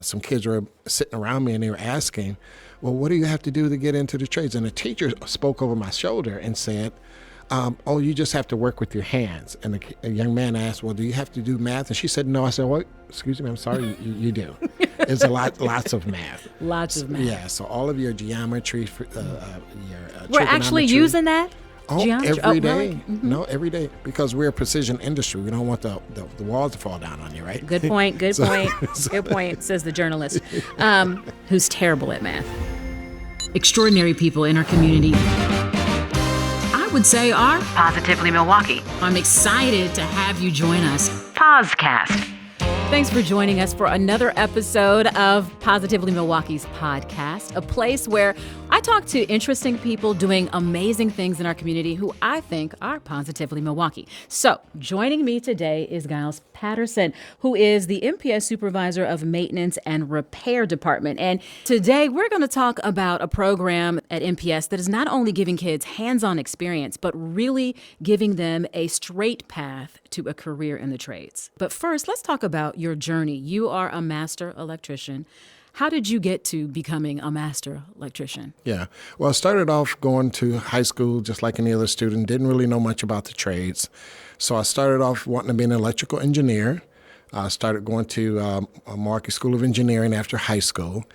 Some kids were sitting around me and they were asking, well, what do you have to do to get into the trades? And the teacher spoke over my shoulder and said, oh, you just have to work with your hands. And a young man asked, well, do you have to do math? And she said, no. I said, what? Excuse me, I'm sorry, you do. It's lots of math. Lots of math. Yeah, so all of your geometry, your we're actually trigonometry. using that? Oh, Geometry? every day. Really? Mm-hmm. No, every day. Because we're a precision industry. We don't want the walls to fall down on you, right? Good point, good point. Good point, says the journalist, who's terrible at math. Extraordinary people in our community, I would say, are Positively Milwaukee. I'm excited to have you join us. PozCast. Thanks for joining us for another episode of Positively Milwaukee's podcast, a place where I talk to interesting people doing amazing things in our community who I think are Positively Milwaukee. So joining me today is Giles Patterson, who is the MPS Supervisor of Maintenance and Repair Department. And today we're going to talk about a program at MPS that is not only giving kids hands-on experience, but really giving them a straight path to a career in the trades. But first, let's talk about your journey. You are a master electrician. How did you get to becoming a master electrician? Yeah. Well, I started off going to high school just like any other student, didn't really know much about the trades. So I started off wanting to be an electrical engineer. I started going to Milwaukee School of Engineering after high school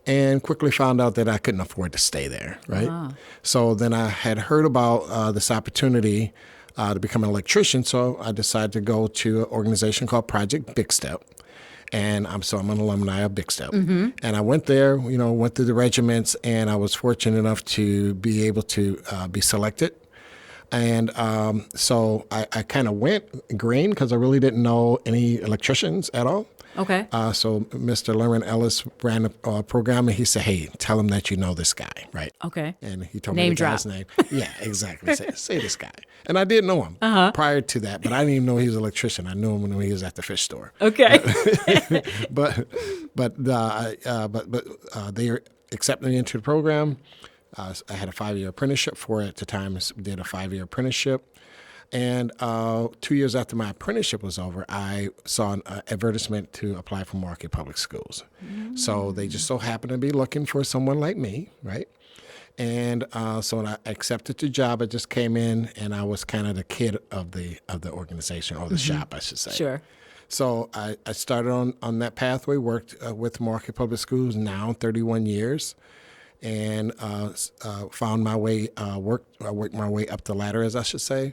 and quickly found out that I couldn't afford to stay there, right? Uh-huh. So then I had heard about this opportunity to become an electrician, so I decided to go to an organization called Project Big Step. And I'm an alumni of Big Step. Mm-hmm. And I went there, went through the regiments, and I was fortunate enough to be able to be selected. And so I kind of went green because I really didn't know any electricians at all. Okay. So Mr. Lerman Ellis ran a program, and he said, hey, tell him that you know this guy, right? Okay. And he told me the guy's name. Yeah, exactly. Say this guy. And I did know him prior to that, but I didn't even know he was an electrician. I knew him when he was at the fish store. Okay. but they accepted me into the program. I had a 5-year apprenticeship for it at the time. Did a 5-year apprenticeship. And 2 years after my apprenticeship was over, I saw an advertisement to apply for Milwaukee Public Schools. Mm. So they just so happened to be looking for someone like me, right? And so when I accepted the job, I just came in, and I was kind of the kid of the organization, or the shop, I should say. Sure. So I started on that pathway, worked with Milwaukee Public Schools now 31 years, and found my way, worked my way up the ladder, as I should say.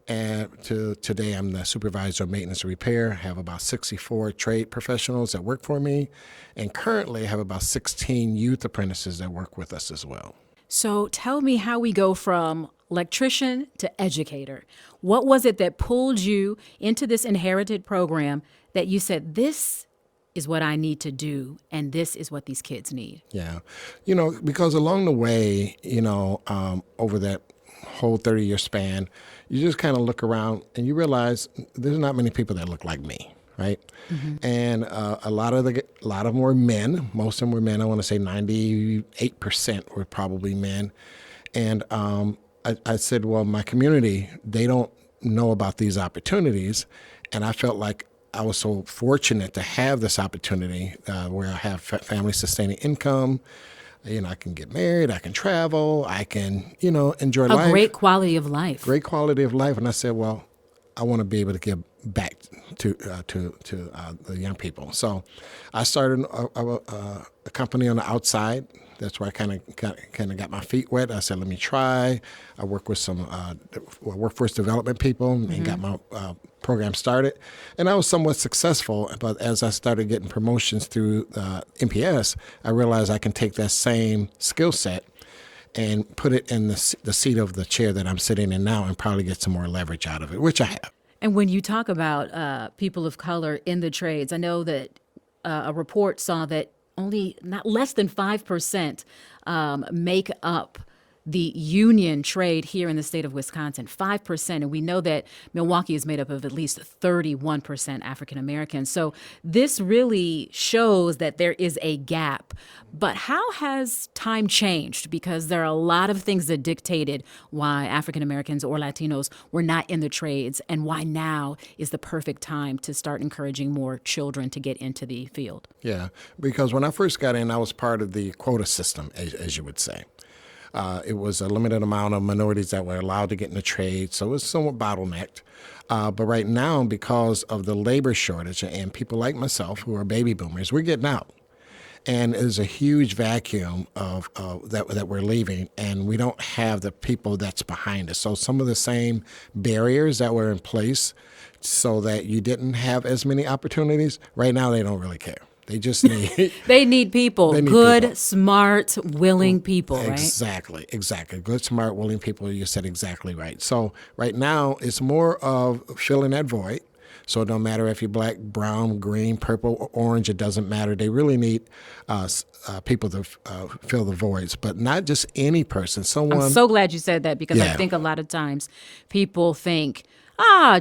And to today, I'm the supervisor of maintenance and repair. I have about 64 trade professionals that work for me. And currently, I have about 16 youth apprentices that work with us as well. So tell me how we go from electrician to educator. What was it that pulled you into this inherited program that you said, this is what I need to do, and this is what these kids need? Yeah. Because along the way, over that whole 30-year span, you just kind of look around and you realize there's not many people that look like me, right? Mm-hmm. And a lot of them were men. Most of them were men. I want to say 98% were probably men. And I said, well, my community, they don't know about these opportunities. And I felt like I was so fortunate to have this opportunity where I have family-sustaining income. I can get married, I can travel, I can, enjoy life. A great quality of life. Great quality of life. And I said, well, I want to be able to give back to the young people. So I started a company on the outside. That's where I kind of got my feet wet. I said, let me try. I worked with some workforce development people and got my program started. And I was somewhat successful. But as I started getting promotions through MPS, I realized I can take that same skill set and put it in the seat of the chair that I'm sitting in now and probably get some more leverage out of it, which I have. And when you talk about people of color in the trades, I know that a report saw that only not less than 5% make up the union trade here in the state of Wisconsin, 5%. And we know that Milwaukee is made up of at least 31% African Americans. So this really shows that there is a gap. But how has time changed? Because there are a lot of things that dictated why African Americans or Latinos were not in the trades, and why now is the perfect time to start encouraging more children to get into the field. Yeah, because when I first got in, I was part of the quota system, as you would say. It was a limited amount of minorities that were allowed to get in the trade, so it was somewhat bottlenecked. But right now, because of the labor shortage and people like myself who are baby boomers, we're getting out. And there's a huge vacuum of that we're leaving, and we don't have the people that's behind us. So some of the same barriers that were in place so that you didn't have as many opportunities, right now they don't really care. They just need They need people. Good, smart, willing people, right? Exactly. Good, smart, willing people. You said exactly right. So right now it's more of filling that void. So it don't matter if you're black, brown, green, purple, or orange, it doesn't matter. They really need people to fill the voids, but not just any person. Someone. I'm so glad you said that, because I think a lot of times people think,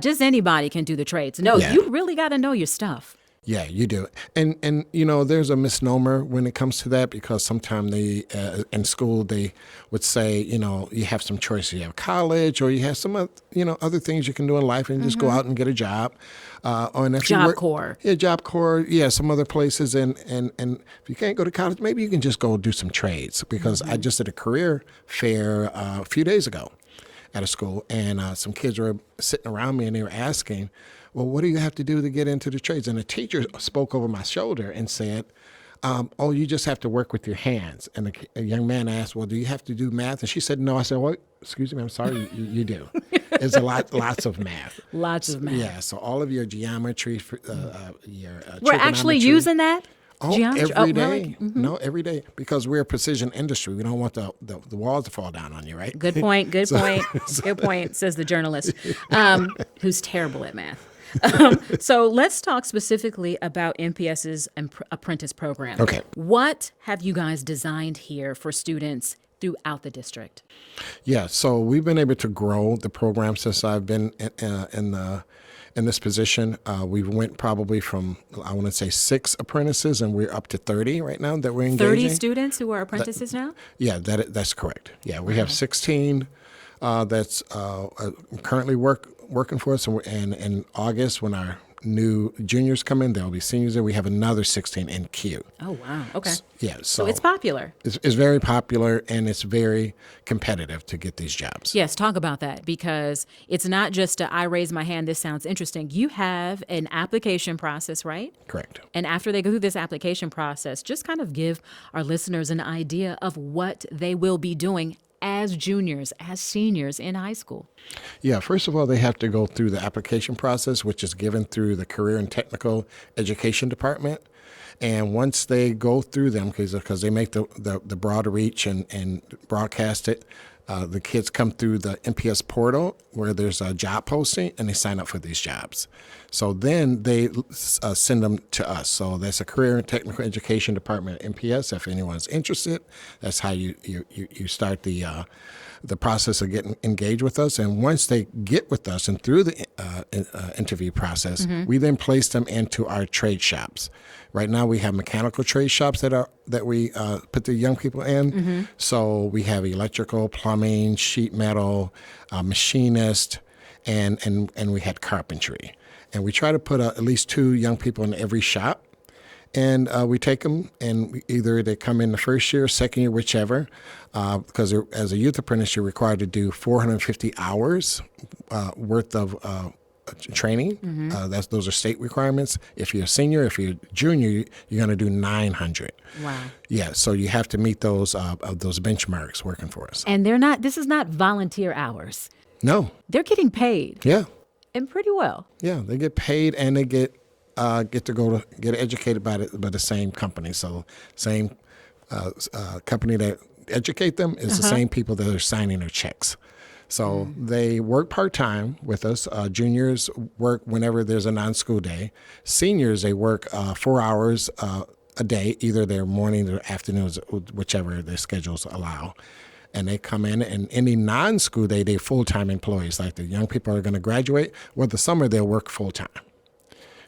just anybody can do the trades. No, you really got to know your stuff. Yeah, you do. And you know, there's a misnomer when it comes to that, because sometimes they in school they would say, you know, you have some choices. You have college, or you have some other things you can do in life, and just go out and get a job. Or if Job Corps. Yeah, Job Corps. Yeah, some other places. And if you can't go to college, maybe you can just go do some trades. Because I just did a career fair a few days ago at a school, and some kids were sitting around me, and they were asking, well, what do you have to do to get into the trades? And the teacher spoke over my shoulder and said, you just have to work with your hands. And a young man asked, well, do you have to do math? And she said, no. I said, well, excuse me, I'm sorry, you do. It's lots of math. Lots of math. Yeah, so all of your geometry, your we're actually using that? Oh, Geometry? every day. Really? Mm-hmm. No, every day, because we're a precision industry. We don't want the walls to fall down on you, right? Good point. Good point, says the journalist, who's terrible at math. So let's talk specifically about MPS's apprentice program. Okay. What have you guys designed here for students throughout the district? Yeah, so we've been able to grow the program since I've been in this position. We went probably from, I want to say, 6 apprentices, and we're up to 30 right now that we're engaging. 30 students who are apprentices now? Yeah, that's correct. Yeah, we have 16 that's currently working for us, and in August, when our new juniors come in, there'll be seniors there. We have another 16 in queue. Oh, wow. Okay. So it's popular. It's very popular, and it's very competitive to get these jobs. Yes, talk about that, because it's not just I raise my hand, this sounds interesting. You have an application process, right? Correct. And after they go through this application process, just kind of give our listeners an idea of what they will be doing as juniors, as seniors in high school. Yeah, first of all, they have to go through the application process, which is given through the Career and Technical Education Department. And once they go through them, because they make the broad reach and broadcast it, the kids come through the MPS portal where there's a job posting, and they sign up for these jobs. So then they send them to us. So that's a Career and Technical Education Department at MPS. If anyone's interested, that's how you start the process of getting engaged with us. And once they get with us and through the interview process, we then place them into our trade shops. Right now we have mechanical trade shops that we put the young people in. So we have electrical, plumbing, sheet metal, machinist, and we had carpentry. And we try to put at least 2 young people in every shop. And we take them, and either they come in the first year, second year, whichever, because as a youth apprentice, you're required to do 450 hours worth of training. Those are state requirements. If you're a senior, if you're a junior, you're going to do 900. Wow. Yeah, so you have to meet those benchmarks working for us. And this is not volunteer hours. No. They're getting paid. Yeah. And pretty well. Yeah, they get paid, and they get to go to get educated by the same company. So same company that educate them is the same people that are signing their checks. So they work part-time with us. Juniors work whenever there's a non-school day. Seniors, they work 4 hours a day, either their morning or afternoons, whichever their schedules allow. and they come in, and any non-school day, they're full-time employees. Like the young people are going to graduate, well, the summer they'll work full-time.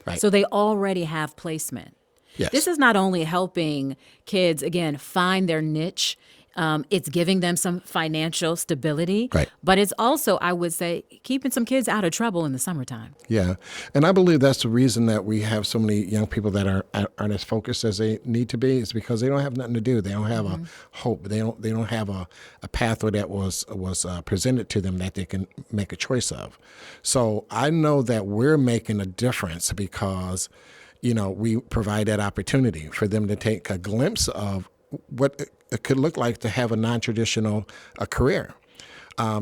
Right. So they already have placement. Yes. This is not only helping kids, again, find their niche, it's giving them some financial stability, Right. but it's also, I would say, keeping some kids out of trouble in the summertime. Yeah, and I believe that's the reason that we have so many young people that aren't as focused as they need to be, is because they don't have nothing to do. They don't have a hope. They don't have a pathway that was presented to them that they can make a choice of. So I know that we're making a difference because, we provide that opportunity for them to take a glimpse of what it could look like to have a non-traditional career.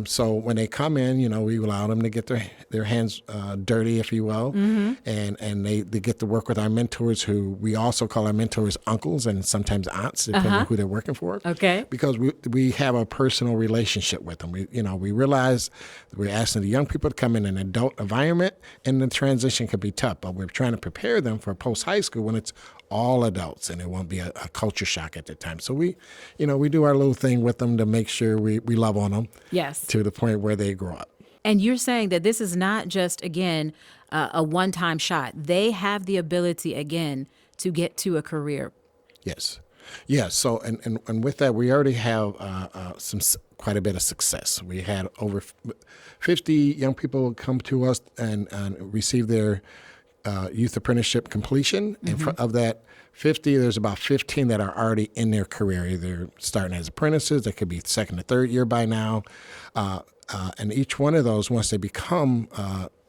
So when they come in, we allow them to get their hands dirty, if you will, and they get to work with our mentors, who we also call our mentors uncles and sometimes aunts, depending on who they're working for. Okay. Because we have a personal relationship with them. We realize we're asking the young people to come in an adult environment, and the transition can be tough, but we're trying to prepare them for post-high school when it's all adults, and it won't be a culture shock at the time. So we do our little thing with them to make sure we love on them. Yes. To the point where they grow up. And you're saying that this is not just, again, a one-time shot. They have the ability, again, to get to a career. Yes. So, and with that, we already have quite a bit of success. We had over 50 young people come to us and receive their youth apprenticeship completion. And of that 50, there's about 15 that are already in their career, either starting as apprentices. They could be second or third year by now. And each one of those, once they become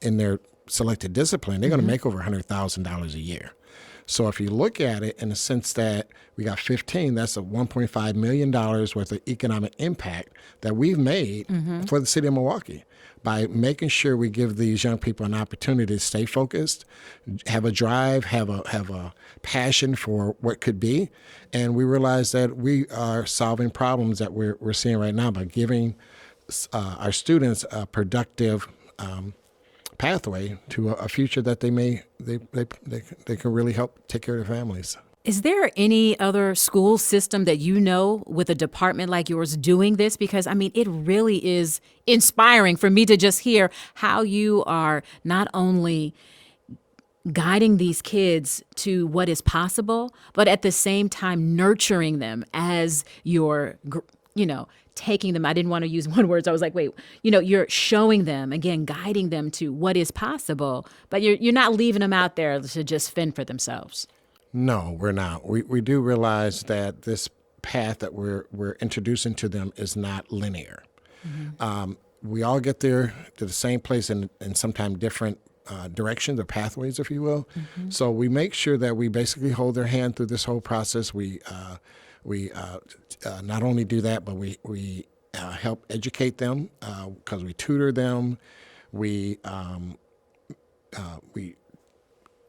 in their selected discipline, they're going to make over $100,000 a year. So if you look at it in the sense that we got 15, that's a $1.5 million worth of economic impact that we've made for the city of Milwaukee by making sure we give these young people an opportunity to stay focused, have a drive, have a passion for what could be. And we realize that we are solving problems that we're seeing right now by giving our students a productive pathway to a future that they can really help take care of their families. Is there any other school system that you know with a department like yours doing this? Because, it really is inspiring for me to just hear how you are not only guiding these kids to what is possible, but at the same time nurturing them as you're, taking them. I didn't want to use one word, so I was like, wait, you're showing them, again, guiding them to what is possible, but you're not leaving them out there to just fend for themselves. No, we're not. We do realize that this path that we're introducing to them is not linear. We all get there to the same place in sometimes different directions or pathways, if you will. So we make sure that we basically hold their hand through this whole process. We not only do that, but we help educate them because we tutor them. We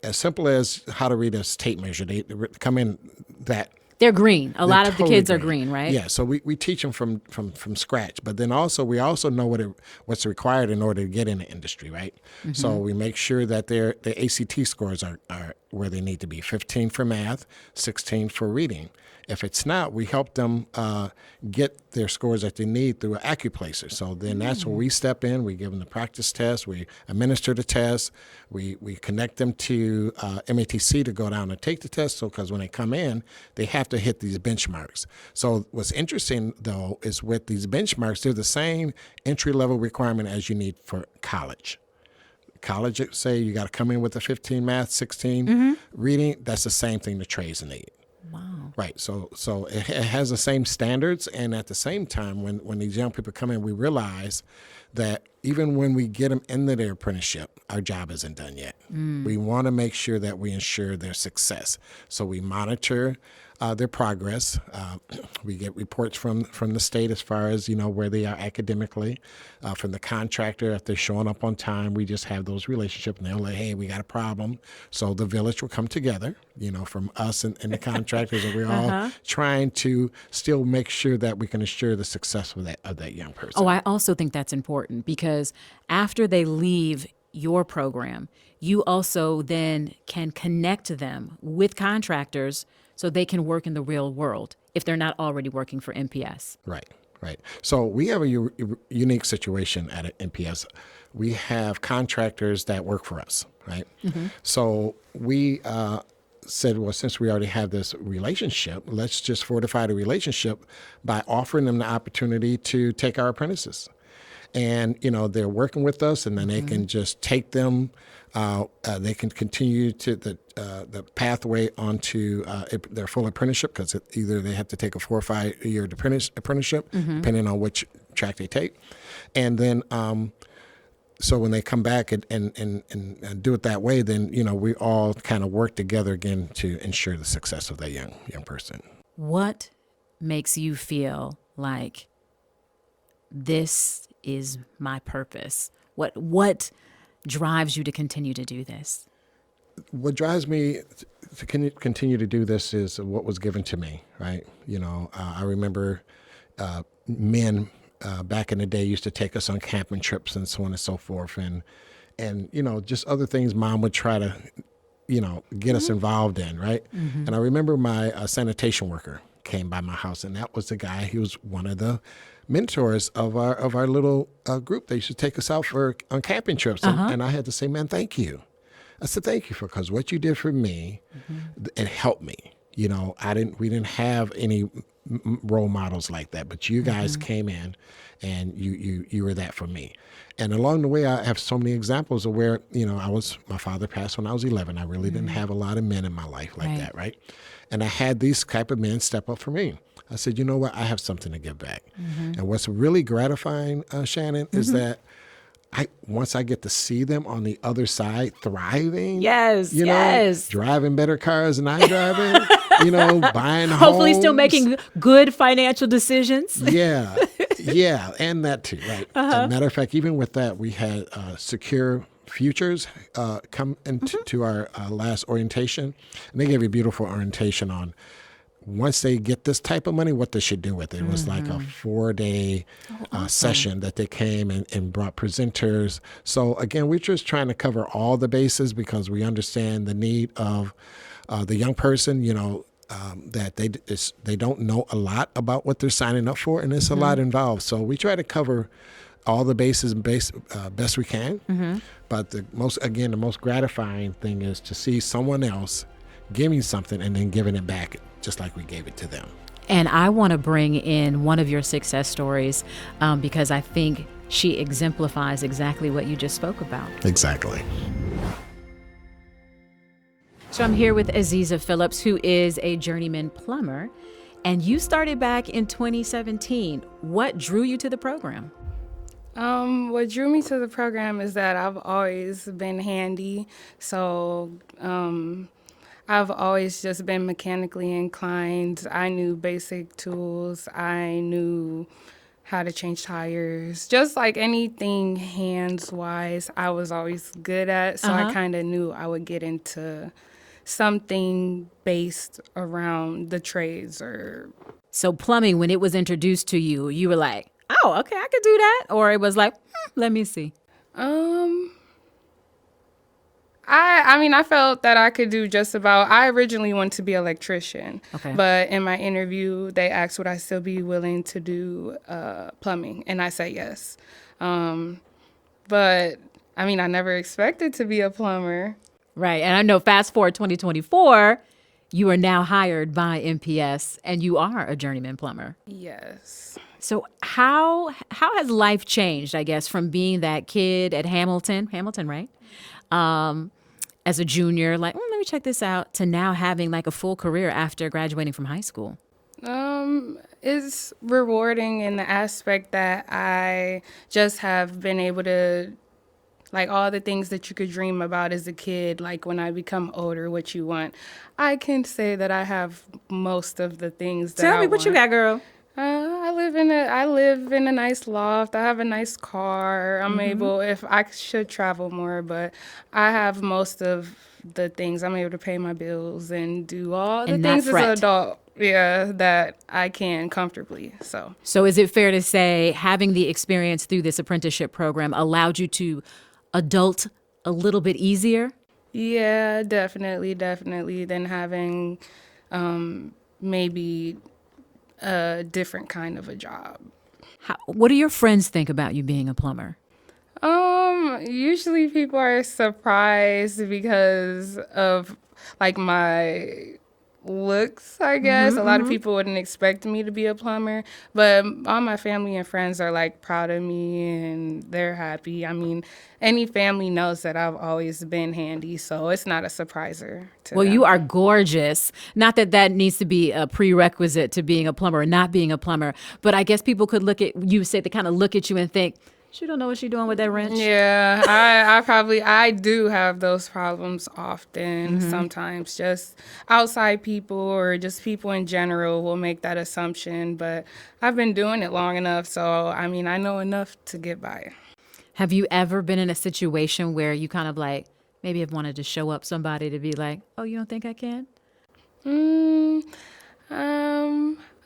as simple as how to read a tape measure. They come in that. They're green. A lot of the kids totally are green, right? Yeah, so we teach them from scratch. But then we also know what's required in order to get in the industry, right? So we make sure that their ACT scores are where they need to be, 15 for math, 16 for reading. If it's not, we help them get their scores that they need through an AccuPlacer. So then that's where we step in. We give them the practice test. We administer the test. We connect them to MATC to go down and take the test. So because when they come in, they have to hit these benchmarks. So what's interesting, though, is with these benchmarks, they're the same entry-level requirement as you need for college. College, say you got to come in with a 15 math, 16 reading. That's the same thing the trades need. Wow. Right. So it has the same standards. And at the same time, when these young people come in, we realize that even when we get them into their apprenticeship, our job isn't done yet. We want to make sure that we ensure their success. So we monitor their progress. We get reports from the state as far as, where they are academically. From the contractor, if they're showing up on time, we just have those relationships. And they're like, hey, we got a problem. So the village will come together, from us and the contractors. And we're all trying to still make sure that we can assure the success of that young person. Oh, I also think that's important because after they leave your program, you also then can connect them with contractors so they can work in the real world if they're not already working for MPS. Right. Right. So we have a unique situation at MPS. We have contractors that work for us, right? So we said, well, since we already have this relationship, let's just fortify the relationship by offering them the opportunity to take our apprentices. And, they're working with us, and then they can just take them. They can continue to the pathway onto their full apprenticeship, because either they have to take a 4 or 5 year apprenticeship, depending on which track they take. And then, so when they come back and do it that way, then, we all kind of work together again to ensure the success of that young person. What makes you feel like this is my purpose? What drives you to continue to do this? What drives me to continue to do this is what was given to me, right? I remember men back in the day used to take us on camping trips and so on and so forth, and just other things Mom would try to get us involved in, right? And I remember my sanitation worker came by my house, and that was the guy. He was one of the mentors of our little group. They used to take us out on camping trips, and I had to say, man, thank you. I said, thank you, because what you did for me, it helped me. We didn't have any role models like that, but you guys came in, and you were that for me. And along the way, I have so many examples of where, my father passed when I was 11. I really didn't have a lot of men in my life like that, right? And I had these type of men step up for me. I said, you know what? I have something to give back. And what's really gratifying, Shannon, is that once I get to see them on the other side thriving, driving better cars than I'm driving, buying homes. Hopefully still making good financial decisions. Yeah, and that too, right? As a matter of fact, even with that, we had Secure Futures come into our last orientation, and they gave a beautiful orientation on once they get this type of money, what they should do with it. It was like a 4-day session that they came and brought presenters. So again, we're just trying to cover all the bases, because we understand the need of the young person, that they don't know a lot about what they're signing up for, and it's a lot involved. So we try to cover all the bases best we can. But the most gratifying thing is to see someone else giving something and then giving it back just like we gave it to them. And I want to bring in one of your success stories because I think she exemplifies exactly what you just spoke about. Exactly. So I'm here with Aiza Phillips, who is a journeyman plumber, and you started back in 2017. What drew you to the program? What drew me to the program is that I've always been handy. So I've always just been mechanically inclined. I knew basic tools. I knew how to change tires. Just like anything hands-wise, I was always good at. So I kind of knew I would get into something based around the trades. So plumbing, when it was introduced to you, you were like, oh, okay, I could do that? Or it was like, let me see. I felt that I could do just about. I originally wanted to be an electrician. Okay. But in my interview, they asked would I still be willing to do plumbing, and I said yes. But I never expected to be a plumber. Right, and I know fast forward 2024, you are now hired by MPS, and you are a journeyman plumber. Yes. So how has life changed, I guess, from being that kid at Hamilton, right? As a junior, like, let me check this out, to now having like a full career after graduating from high school? It's rewarding in the aspect that I just have been able to, like, all the things that you could dream about as a kid, like when I become older, what you want. I can say that I have most of the things that I want. Tell me what you got, girl. I live in a nice loft. I have a nice car. I'm able, if I should travel more, but I have most of the things. I'm able to pay my bills and do all the things as an adult, that I can comfortably. So is it fair to say having the experience through this apprenticeship program allowed you to adult a little bit easier? Yeah, definitely, than having maybe a different kind of a job. What do your friends think about you being a plumber? Usually people are surprised because of like my looks, I guess. A lot of people wouldn't expect me to be a plumber, but all my family and friends are like proud of me and they're happy. I mean, any family knows that I've always been handy, so it's not a surpriser to Well, them. you are gorgeous. Not that that needs to be a prerequisite to being a plumber or not being a plumber, but I guess people could look at you, say they kind of look at you and think, she don't know what she's doing with that wrench. Yeah, I do have those problems often. Sometimes just outside people or just people in general will make that assumption, but I've been doing it long enough, so I mean, I know enough to get by. Have you ever been in a situation where you kind of like maybe have wanted to show up somebody to be like, oh, you don't think I can? I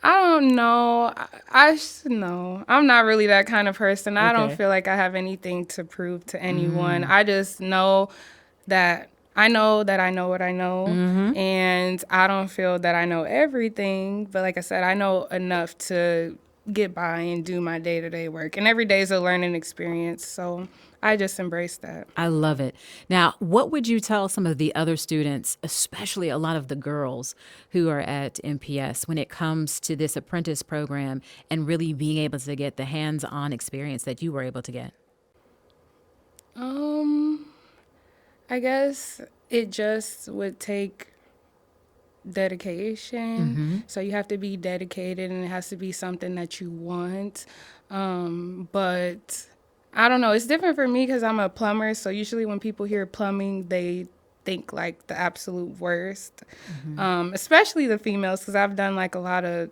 don't know. No, I'm not really that kind of person. I don't Okay. feel like I have anything to prove to anyone. I just know that I know what I know, and I don't feel that I know everything. But like I said, I know enough to get by and do my day-to-day work. And every day is a learning experience, so I just embrace that. I love it. Now, what would you tell some of the other students, especially a lot of the girls who are at MPS, when it comes to this apprentice program and really being able to get the hands-on experience that you were able to get? I guess it just would take dedication. So you have to be dedicated and it has to be something that you want. But I don't know. It's different for me because I'm a plumber. So usually when people hear plumbing, they think like the absolute worst, especially the females, because I've done like a lot of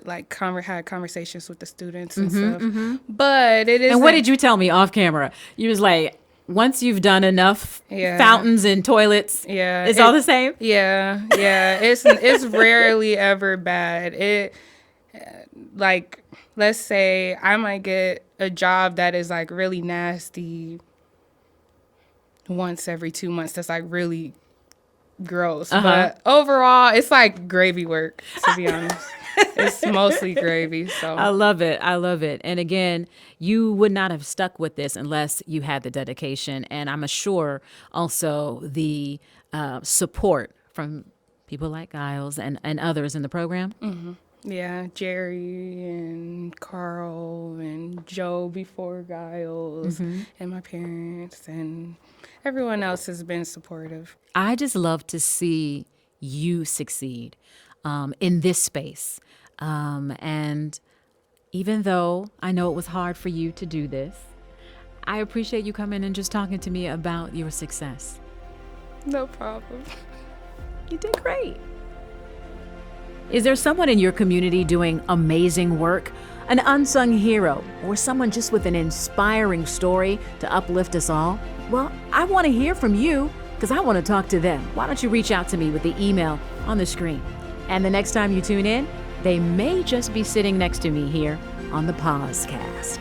like had conversations with the students and stuff. But it is. And what did you tell me off camera? You was like, once you've done enough fountains and toilets, it's all the same? Yeah. It's rarely ever bad. It like, let's say I might get a job that is like really nasty once every 2 months. That's like really gross. But overall, it's like gravy work, to be honest. It's mostly gravy. So I love it. I love it. And again, you would not have stuck with this unless you had the dedication. And I'm sure also the support from people like Giles and others in the program. yeah, Jerry and Carl and Joe before Giles and my parents and everyone else has been supportive. I just love to see you succeed in this space. And even though I know it was hard for you to do this, I appreciate you coming and just talking to me about your success. No problem. You did great. Is there someone in your community doing amazing work? An unsung hero, or someone just with an inspiring story to uplift us all? Well, I want to hear from you because I want to talk to them. Why don't you reach out to me with the email on the screen? And the next time you tune in, they may just be sitting next to me here on the PozCast.